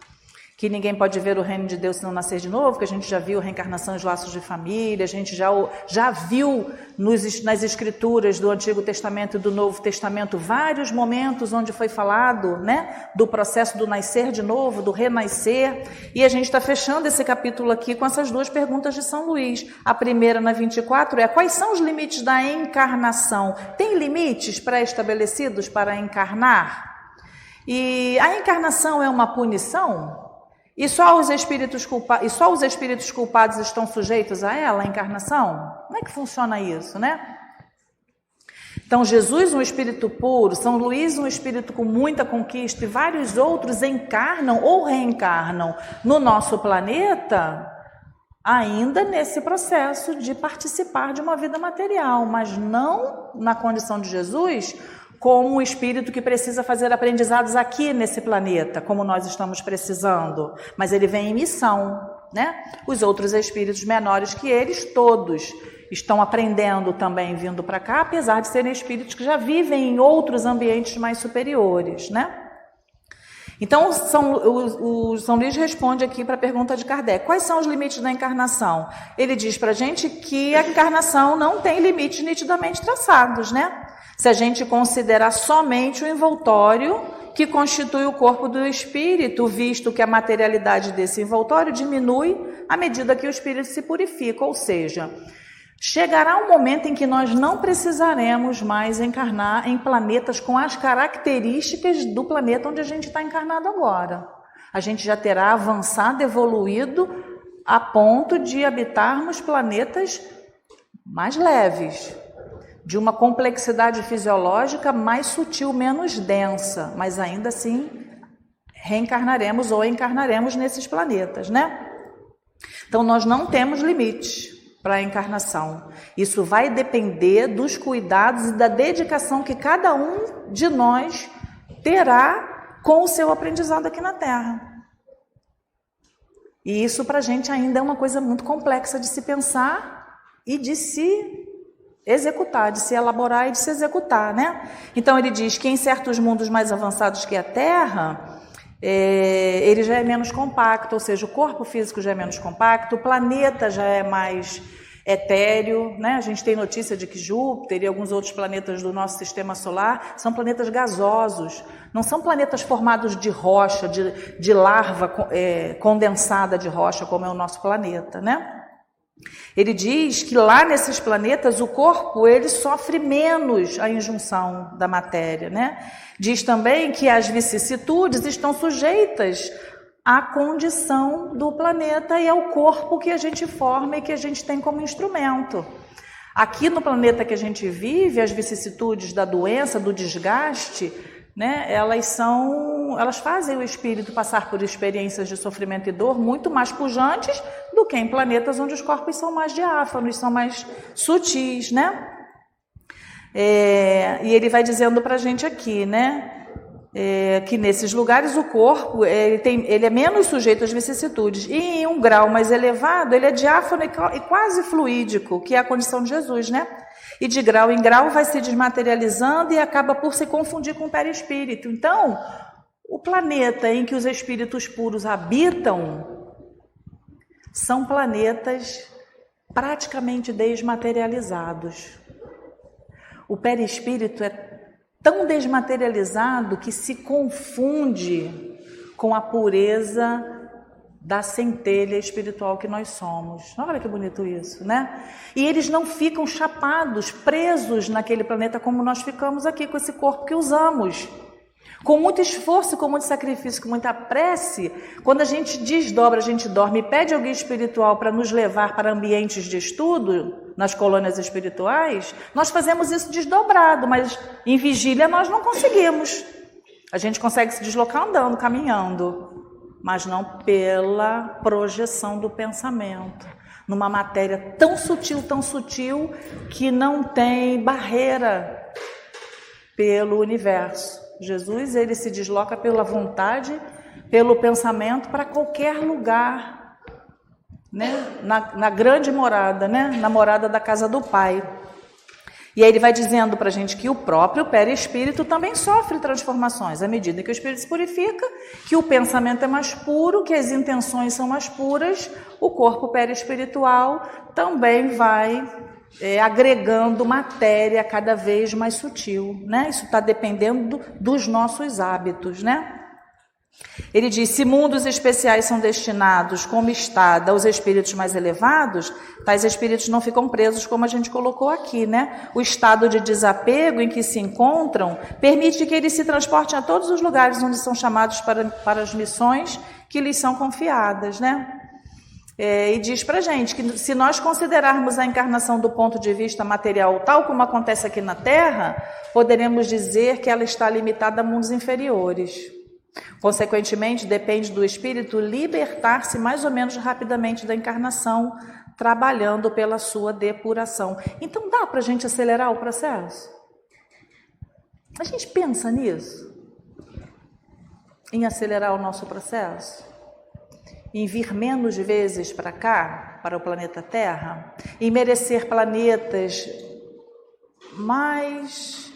que ninguém pode ver o reino de Deus se não nascer de novo, que a gente já viu reencarnação e os laços de família, a gente já viu nas escrituras do Antigo Testamento e do Novo Testamento vários momentos onde foi falado, né, do processo do nascer de novo, do renascer, e a gente está fechando esse capítulo aqui com essas duas perguntas de São Luís. A primeira, na 24, é: quais são os limites da encarnação? Tem limites pré-estabelecidos para encarnar? E a encarnação é uma punição? E só os espíritos culpados estão sujeitos a ela, a encarnação? Como é que funciona isso, né? Então, Jesus, um espírito puro, São Luís, um espírito com muita conquista, e vários outros encarnam ou reencarnam no nosso planeta, ainda nesse processo de participar de uma vida material, mas não na condição de Jesus, como um espírito que precisa fazer aprendizados aqui nesse planeta, como nós estamos precisando. Mas ele vem em missão, né? Os outros espíritos menores que eles, todos estão aprendendo também, vindo para cá, apesar de serem espíritos que já vivem em outros ambientes mais superiores, né? Então, o São Luís responde aqui para a pergunta de Kardec: quais são os limites da encarnação? Ele diz para a gente que a encarnação não tem limites nitidamente traçados, né? Se a gente considerar somente o envoltório que constitui o corpo do espírito, visto que a materialidade desse envoltório diminui à medida que o espírito se purifica, ou seja, chegará um momento em que nós não precisaremos mais encarnar em planetas com as características do planeta onde a gente está encarnado agora. A gente já terá avançado, evoluído a ponto de habitarmos planetas mais leves, de uma complexidade fisiológica mais sutil, menos densa, mas ainda assim reencarnaremos ou encarnaremos nesses planetas, né? Então nós não temos limites para a encarnação. Isso vai depender dos cuidados e da dedicação que cada um de nós terá com o seu aprendizado aqui na Terra. E isso para a gente ainda é uma coisa muito complexa de se pensar e de se executar, de se elaborar e de se executar, né? Então ele diz que em certos mundos mais avançados que a Terra, ele já é menos compacto, ou seja, o corpo físico já é menos compacto, o planeta já é mais etéreo, né? A gente tem notícia de que Júpiter e alguns outros planetas do nosso sistema solar são planetas gasosos, não são planetas formados de rocha, de larva condensada de rocha, como é o nosso planeta, né? Ele diz que lá nesses planetas o corpo ele sofre menos a injunção da matéria, né? Diz também que as vicissitudes estão sujeitas à condição do planeta e ao corpo que a gente forma e que a gente tem como instrumento. Aqui no planeta que a gente vive, as vicissitudes da doença, do desgaste, né, elas fazem o espírito passar por experiências de sofrimento e dor muito mais pujantes do que em planetas onde os corpos são mais diáfanos, são mais sutis, né? E ele vai dizendo para a gente aqui, né, que nesses lugares o corpo ele é menos sujeito às vicissitudes e em um grau mais elevado ele é diáfano e quase fluídico, que é a condição de Jesus, né? E de grau em grau vai se desmaterializando e acaba por se confundir com o perispírito. Então, o planeta em que os espíritos puros habitam são planetas praticamente desmaterializados. O perispírito é tão desmaterializado que se confunde com a pureza da centelha espiritual que nós somos. Olha que bonito isso, né? E eles não ficam chapados, presos naquele planeta como nós ficamos aqui com esse corpo que usamos. Com muito esforço, com muito sacrifício, com muita prece, quando a gente desdobra, a gente dorme e pede ao guia espiritual para nos levar para ambientes de estudo, nas colônias espirituais, nós fazemos isso desdobrado, mas em vigília nós não conseguimos. A gente consegue se deslocar andando, caminhando, mas não pela projeção do pensamento, numa matéria tão sutil, que não tem barreira pelo universo. Jesus, ele se desloca pela vontade, pelo pensamento, para qualquer lugar, né? Na grande morada, né? Na morada da casa do Pai. E aí ele vai dizendo para a gente que o próprio perispírito também sofre transformações à medida que o espírito se purifica, que o pensamento é mais puro, que as intenções são mais puras, o corpo perispiritual também vai agregando matéria cada vez mais sutil, né? Isso está dependendo dos nossos hábitos, né? Ele diz, se mundos especiais são destinados como estada aos espíritos mais elevados, tais espíritos não ficam presos, como a gente colocou aqui, né? O estado de desapego em que se encontram permite que eles se transportem a todos os lugares onde são chamados para as missões que lhes são confiadas, né? E diz pra gente que se nós considerarmos a encarnação do ponto de vista material, tal como acontece aqui na Terra, poderemos dizer que ela está limitada a mundos inferiores. Consequentemente, depende do espírito libertar-se mais ou menos rapidamente da encarnação, trabalhando pela sua depuração. Então dá para a gente acelerar o processo? A gente pensa nisso? Em acelerar o nosso processo? Em vir menos vezes para cá, para o planeta Terra? Em merecer planetas mais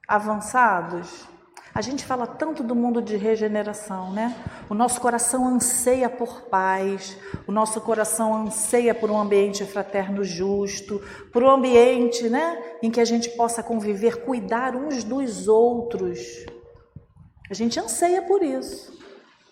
avançados? A gente fala tanto do mundo de regeneração, né? O nosso coração anseia por paz, o nosso coração anseia por um ambiente fraterno justo, por um ambiente, né, em que a gente possa conviver, cuidar uns dos outros. A gente anseia por isso,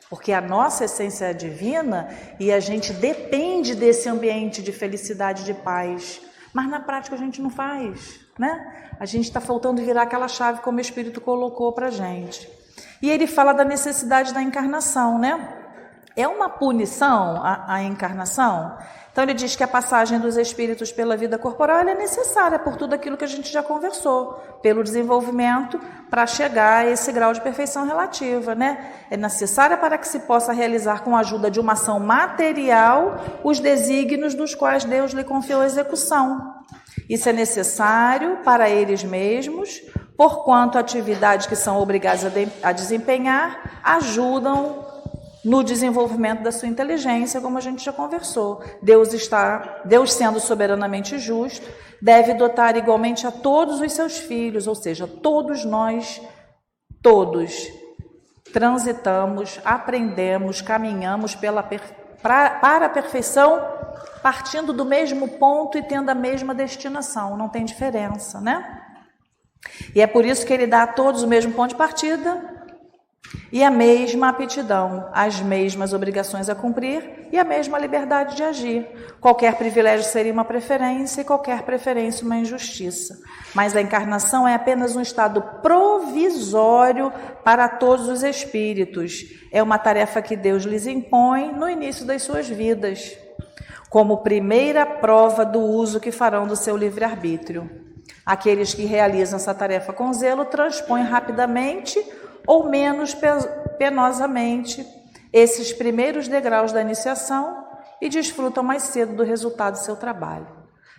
porque a nossa essência é divina e a gente depende desse ambiente de felicidade e de paz. Mas na prática a gente não faz, né? A gente está faltando virar aquela chave como o Espírito colocou para a gente. E ele fala da necessidade da encarnação, né? É uma punição a encarnação? Então ele diz que a passagem dos espíritos pela vida corporal ela é necessária por tudo aquilo que a gente já conversou, pelo desenvolvimento para chegar a esse grau de perfeição relativa, né? É necessária para que se possa realizar com a ajuda de uma ação material os desígnios dos quais Deus lhe confiou a execução. Isso é necessário para eles mesmos, porquanto a atividade que são obrigados a desempenhar ajudam no desenvolvimento da sua inteligência, como a gente já conversou. Deus sendo soberanamente justo, deve dotar igualmente a todos os seus filhos, ou seja, todos nós, todos transitamos, aprendemos, caminhamos para a perfeição, partindo do mesmo ponto e tendo a mesma destinação, não tem diferença, né? E é por isso que ele dá a todos o mesmo ponto de partida e a mesma aptidão, as mesmas obrigações a cumprir e a mesma liberdade de agir. Qualquer privilégio seria uma preferência e qualquer preferência uma injustiça. Mas a encarnação é apenas um estado provisório para todos os espíritos. É uma tarefa que Deus lhes impõe no início das suas vidas, como primeira prova do uso que farão do seu livre-arbítrio. Aqueles que realizam essa tarefa com zelo transpõem rapidamente ou menos penosamente esses primeiros degraus da iniciação e desfrutam mais cedo do resultado do seu trabalho.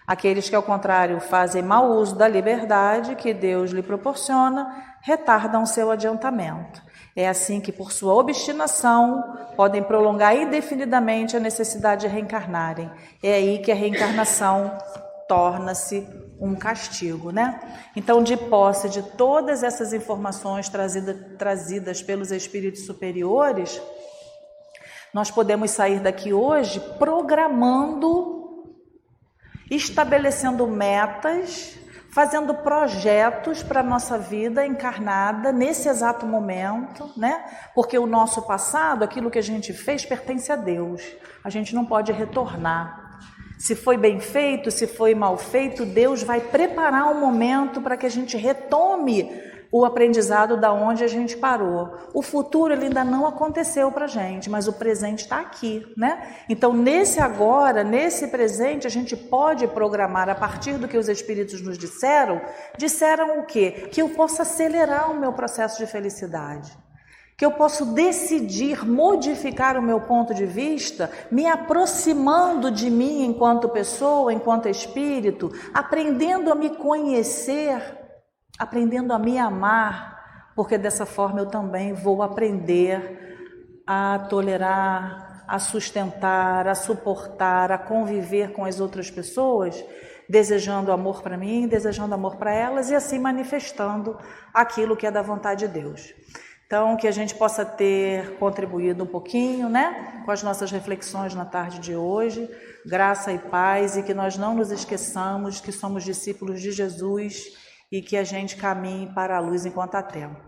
Aqueles que, ao contrário, fazem mau uso da liberdade que Deus lhe proporciona, retardam seu adiantamento. É assim que, por sua obstinação, podem prolongar indefinidamente a necessidade de reencarnarem. É aí que a reencarnação torna-se um castigo, né? Então, de posse de todas essas informações trazidas pelos espíritos superiores, nós podemos sair daqui hoje programando, estabelecendo metas, fazendo projetos para a nossa vida encarnada nesse exato momento, né? Porque o nosso passado, aquilo que a gente fez, pertence a Deus. A gente não pode retornar. Se foi bem feito, se foi mal feito, Deus vai preparar um momento para que a gente retome o aprendizado da onde a gente parou. O futuro ele ainda não aconteceu para a gente, mas o presente está aqui, né? Então, nesse agora, nesse presente, a gente pode programar a partir do que os espíritos nos disseram. Disseram o quê? Que eu possa acelerar o meu processo de felicidade. Que eu posso decidir modificar o meu ponto de vista, me aproximando de mim enquanto pessoa, enquanto espírito, aprendendo a me conhecer, aprendendo a me amar, porque dessa forma eu também vou aprender a tolerar, a sustentar, a suportar, a conviver com as outras pessoas desejando amor para mim, desejando amor para elas e assim manifestando aquilo que é da vontade de Deus. Então, que a gente possa ter contribuído um pouquinho, né, com as nossas reflexões na tarde de hoje, graça e paz, e que nós não nos esqueçamos que somos discípulos de Jesus e que a gente caminhe para a luz enquanto há tempo.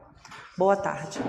Boa tarde.